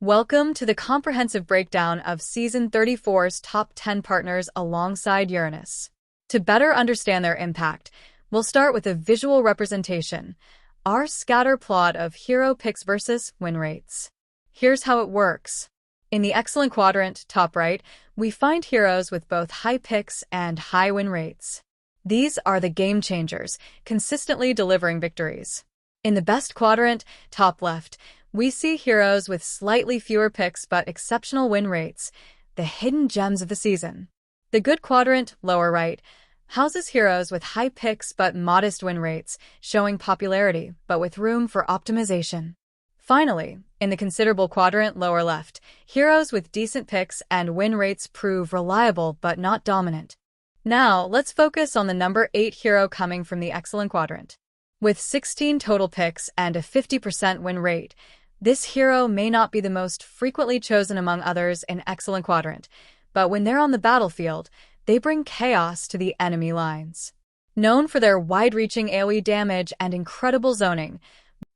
Welcome to the comprehensive breakdown of Season 34's top 10 partners alongside Uranus. To better understand their impact, we'll start with a visual representation, our scatter plot of hero picks versus win rates. Here's how it works. In the excellent quadrant, top right, we find heroes with both high picks and high win rates. These are the game changers, consistently delivering victories. In the best quadrant, top left, we see heroes with slightly fewer picks but exceptional win rates, the hidden gems of the season. The good quadrant, lower right, houses heroes with high picks but modest win rates, showing popularity but with room for optimization. Finally, in the considerable quadrant, lower left, heroes with decent picks and win rates prove reliable but not dominant. Now, let's focus on the number 8 hero coming from the excellent quadrant. With 16 total picks and a 50% win rate, this hero may not be the most frequently chosen among others in excellent quadrant, but when they're on the battlefield, they bring chaos to the enemy lines. Known for their wide-reaching AoE damage and incredible zoning,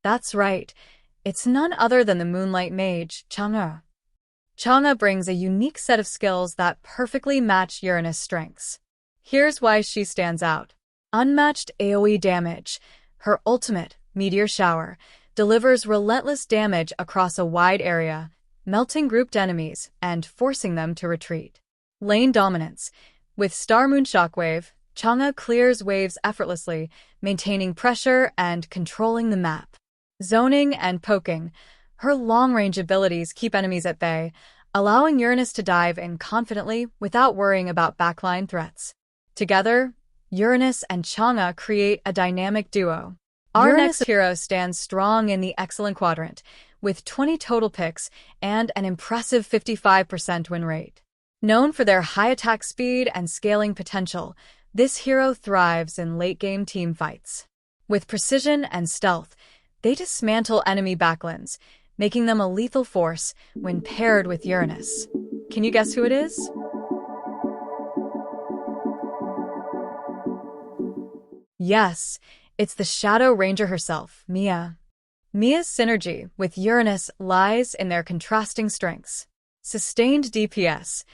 that's right, it's none other than the Moonlight Mage, Chang'e. Chang'e brings a unique set of skills that perfectly match Uranus' strengths. Here's why she stands out. Unmatched AoE damage. Her ultimate, Meteor Shower, delivers relentless damage across a wide area, melting grouped enemies and forcing them to retreat. Lane dominance. With Star Moon Shockwave, Chang'e clears waves effortlessly, maintaining pressure and controlling the map. Zoning and poking. Her long-range abilities keep enemies at bay, allowing Uranus to dive in confidently without worrying about backline threats. Together, Uranus and Chang'e create a dynamic duo. Our next hero stands strong in the excellent quadrant, with 20 total picks and an impressive 55% win rate. Known for their high attack speed and scaling potential, this hero thrives in late-game team fights. With precision and stealth, they dismantle enemy backlands, making them a lethal force when paired with Uranus. Can you guess who it is? Yes, it's the Shadow Ranger herself, Mia. Mia's synergy with Uranus lies in their contrasting strengths. Sustained DPS.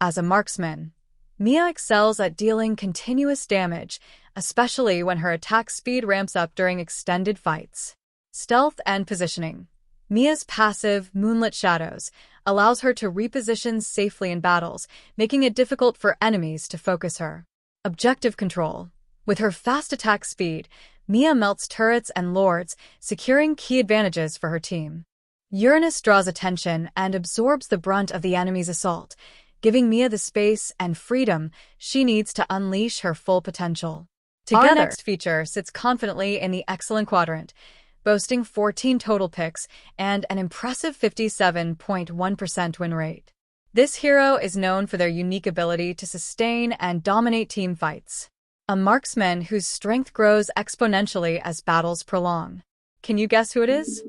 As a marksman, Mia excels at dealing continuous damage, especially when her attack speed ramps up during extended fights. Stealth and positioning. Mia's passive, Moonlit Shadows, allows her to reposition safely in battles, making it difficult for enemies to focus her. Objective control. With her fast attack speed, Mia melts turrets and lords, securing key advantages for her team. Uranus draws attention and absorbs the brunt of the enemy's assault, giving Mia the space and freedom she needs to unleash her full potential. Our next feature sits confidently in the excellent quadrant, boasting 14 total picks and an impressive 57.1% win rate. This hero is known for their unique ability to sustain and dominate team fights. A marksman whose strength grows exponentially as battles prolong. Can you guess who it is?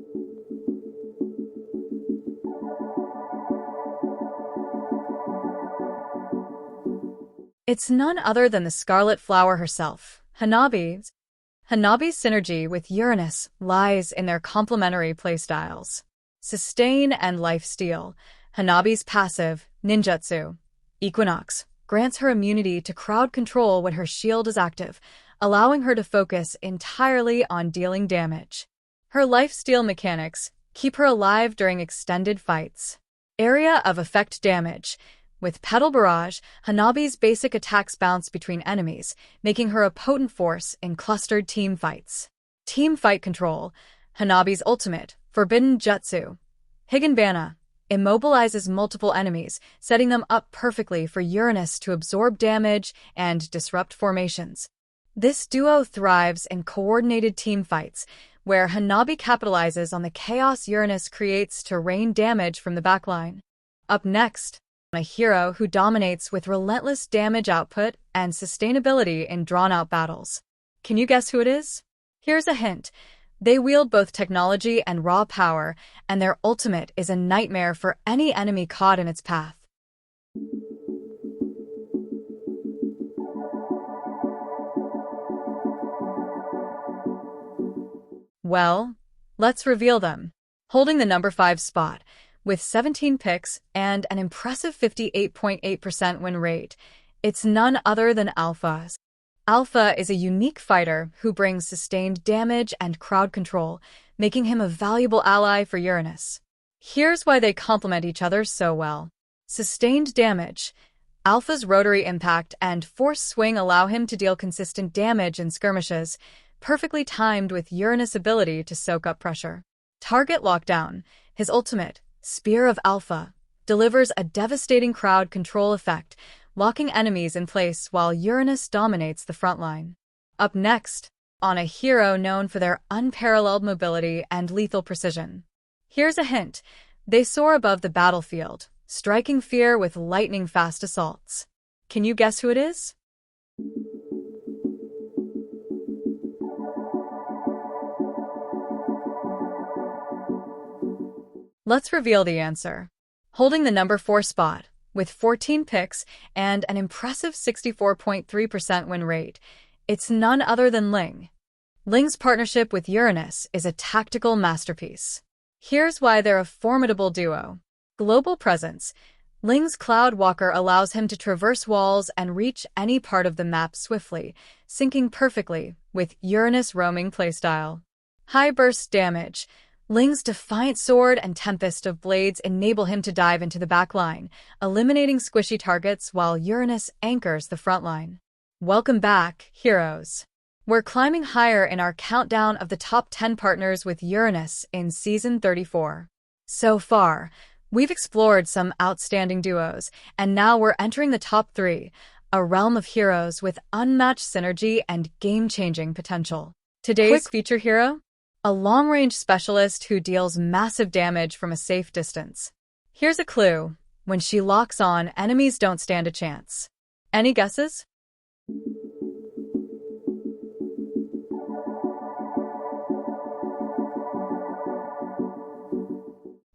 It's none other than the Scarlet Flower herself, Hanabi. Hanabi's synergy with Uranus lies in their complementary playstyles. Sustain and lifesteal. Hanabi's passive, Ninjutsu, Equinox, grants her immunity to crowd control when her shield is active, allowing her to focus entirely on dealing damage. Her lifesteal mechanics keep her alive during extended fights. Area of effect damage. With Petal Barrage, Hanabi's basic attacks bounce between enemies, making her a potent force in clustered team fights. Team fight control. Hanabi's ultimate, Forbidden Jutsu, Higanbana, immobilizes multiple enemies, setting them up perfectly for Uranus to absorb damage and disrupt formations. This duo thrives in coordinated team fights, where Hanabi capitalizes on the chaos Uranus creates to rain damage from the backline. Up next, a hero who dominates with relentless damage output and sustainability in drawn-out battles. Can you guess who it is? Here's a hint. They wield both technology and raw power, and their ultimate is a nightmare for any enemy caught in its path. Well, let's reveal them. Holding the number 5 spot, with 17 picks and an impressive 58.8% win rate. It's none other than Alpha. Alpha is a unique fighter who brings sustained damage and crowd control, making him a valuable ally for Uranus. Here's why they complement each other so well. Sustained damage. Alpha's rotary impact and force swing allow him to deal consistent damage in skirmishes, perfectly timed with Uranus' ability to soak up pressure. Target lockdown. His ultimate, Spear of Alpha, delivers a devastating crowd control effect, locking enemies in place while Uranus dominates the front line. Up next, on a hero known for their unparalleled mobility and lethal precision. Here's a hint. They soar above the battlefield, striking fear with lightning-fast assaults. Can you guess who it is? Let's reveal the answer. Holding the number 4 spot, with 14 picks and an impressive 64.3% win rate, it's none other than Ling. Ling's partnership with Uranus is a tactical masterpiece. Here's why they're a formidable duo. Global presence. Ling's Cloud Walker allows him to traverse walls and reach any part of the map swiftly, syncing perfectly with Uranus' roaming playstyle. High burst damage. Ling's Defiant Sword and Tempest of Blades enable him to dive into the back line, eliminating squishy targets while Uranus anchors the front line. Welcome back, heroes. We're climbing higher in our countdown of the top 10 partners with Uranus in Season 34. So far, we've explored some outstanding duos, and now we're entering the top 3, a realm of heroes with unmatched synergy and game-changing potential. Today's feature hero? A long-range specialist who deals massive damage from a safe distance. Here's a clue. When she locks on, enemies don't stand a chance. Any guesses?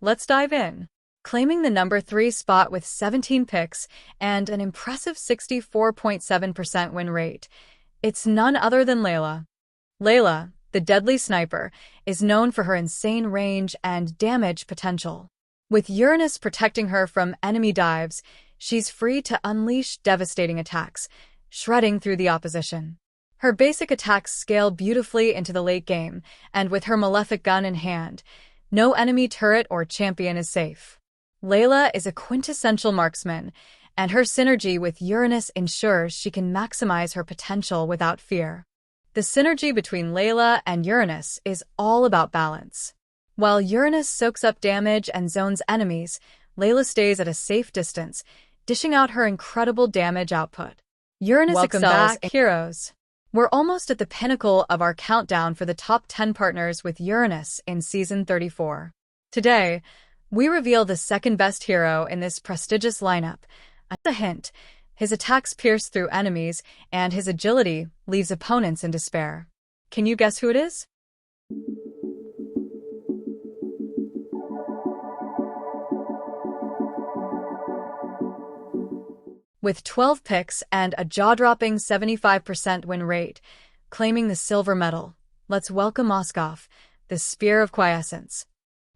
Let's dive in. Claiming the number 3 spot with 17 picks and an impressive 64.7% win rate, it's none other than Layla. Layla, the deadly sniper, is known for her insane range and damage potential. With Uranus protecting her from enemy dives, she's free to unleash devastating attacks, shredding through the opposition. Her basic attacks scale beautifully into the late game, and with her malefic gun in hand, no enemy turret or champion is safe. Layla is a quintessential marksman, and her synergy with Uranus ensures she can maximize her potential without fear. The synergy between Layla and Uranus is all about balance. While Uranus soaks up damage and zones enemies, Layla stays at a safe distance, dishing out her incredible damage output. Uranus excels in heroes. We're almost at the pinnacle of our countdown for the top 10 partners with Uranus in Season 34. Today, we reveal the second best hero in this prestigious lineup. As a hint, his attacks pierce through enemies, and his agility leaves opponents in despair. Can you guess who it is? With 12 picks and a jaw-dropping 75% win rate, claiming the silver medal, let's welcome Moskov, the Spear of Quiescence.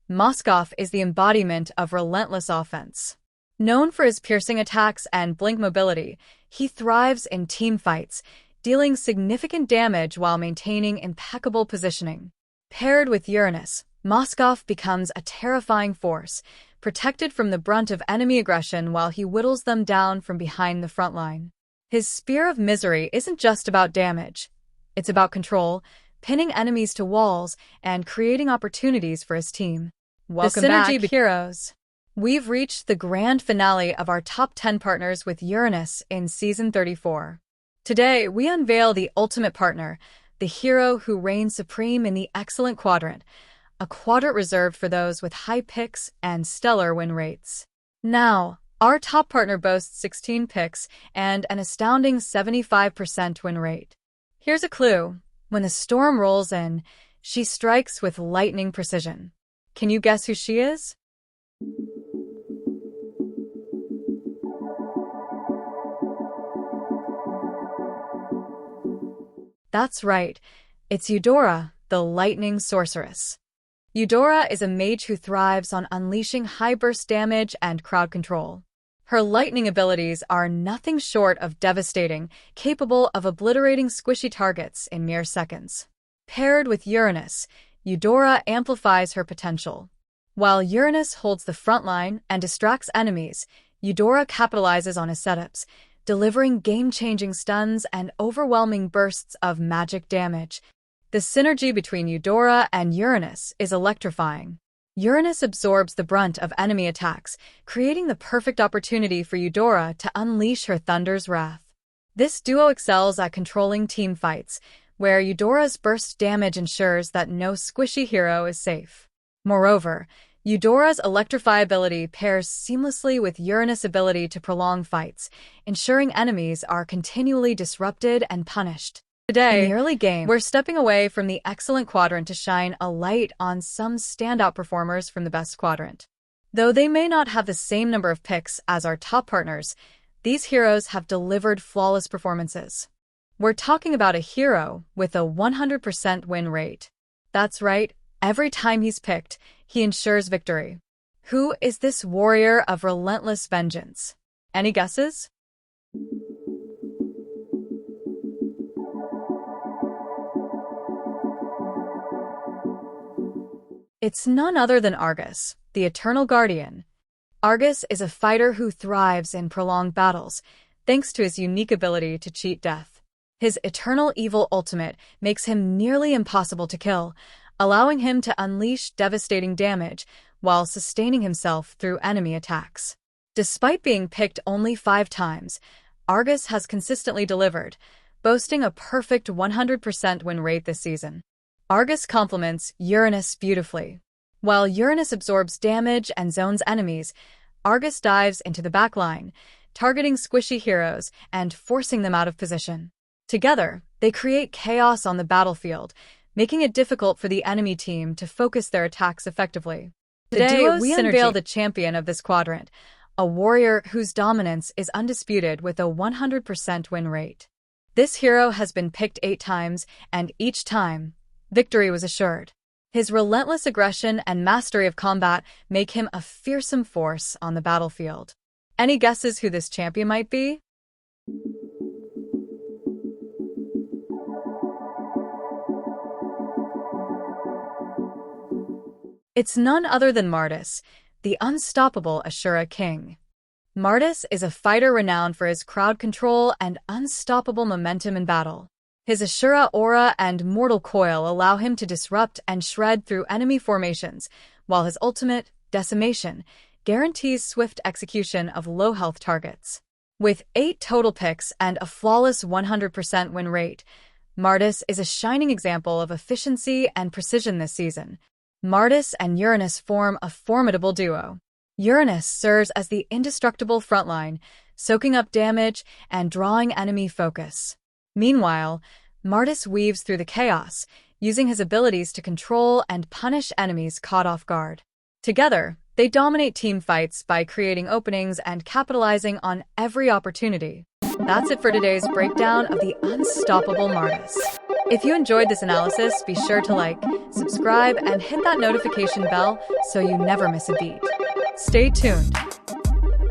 Moskov is the embodiment of relentless offense. Known for his piercing attacks and blink mobility, he thrives in team fights, dealing significant damage while maintaining impeccable positioning. Paired with Uranus, Moskov becomes a terrifying force, protected from the brunt of enemy aggression while he whittles them down from behind the front line. His Spear of Misery isn't just about damage. It's about control, pinning enemies to walls, and creating opportunities for his team. Welcome back, heroes. We've reached the grand finale of our top 10 partners with Uranus in Season 34. Today, we unveil the ultimate partner, the hero who reigns supreme in the Excellent Quadrant, a quadrant reserved for those with high picks and stellar win rates. Now, our top partner boasts 16 picks and an astounding 75% win rate. Here's a clue. When the storm rolls in, she strikes with lightning precision. Can you guess who she is? That's right. It's Eudora, the lightning sorceress. Eudora is a mage who thrives on unleashing high-burst damage and crowd control. Her lightning abilities are nothing short of devastating, capable of obliterating squishy targets in mere seconds. Paired with Uranus, Eudora amplifies her potential. While Uranus holds the front line and distracts enemies, Eudora capitalizes on his setups, delivering game-changing stuns and overwhelming bursts of magic damage. The synergy between Eudora and Uranus is electrifying. Uranus absorbs the brunt of enemy attacks, creating the perfect opportunity for Eudora to unleash her thunder's wrath. This duo excels at controlling team fights, where Eudora's burst damage ensures that no squishy hero is safe. Moreover, Eudora's electrifiability pairs seamlessly with Uranus' ability to prolong fights, ensuring enemies are continually disrupted and punished. Today, in the early game, we're stepping away from the excellent quadrant to shine a light on some standout performers from the best quadrant. Though they may not have the same number of picks as our top partners, these heroes have delivered flawless performances. We're talking about a hero with a 100% win rate. That's right, every time he's picked, he ensures victory. Who is this warrior of relentless vengeance? Any guesses? It's none other than Argus, the Eternal Guardian. Argus is a fighter who thrives in prolonged battles, thanks to his unique ability to cheat death. His Eternal Evil ultimate makes him nearly impossible to kill, allowing him to unleash devastating damage while sustaining himself through enemy attacks. Despite being picked only 5 times, Argus has consistently delivered, boasting a perfect 100% win rate this season. Argus complements Uranus beautifully. While Uranus absorbs damage and zones enemies, Argus dives into the backline, targeting squishy heroes and forcing them out of position. Together, they create chaos on the battlefield, making it difficult for the enemy team to focus their attacks effectively. Today, we unveil the champion of this quadrant, a warrior whose dominance is undisputed with a 100% win rate. This hero has been picked 8 times, and each time, victory was assured. His relentless aggression and mastery of combat make him a fearsome force on the battlefield. Any guesses who this champion might be? It's none other than Martis, the unstoppable Ashura King. Martis is a fighter renowned for his crowd control and unstoppable momentum in battle. His Ashura aura and mortal coil allow him to disrupt and shred through enemy formations, while his ultimate, Decimation, guarantees swift execution of low-health targets. With 8 total picks and a flawless 100% win rate, Martis is a shining example of efficiency and precision this season. Martis and Uranus form a formidable duo. Uranus serves as the indestructible frontline, soaking up damage and drawing enemy focus. Meanwhile, Martis weaves through the chaos, using his abilities to control and punish enemies caught off guard. Together, they dominate team fights by creating openings and capitalizing on every opportunity. That's it for today's breakdown of the unstoppable Martis. If you enjoyed this analysis, be sure to like, subscribe, and hit that notification bell so you never miss a beat. Stay tuned.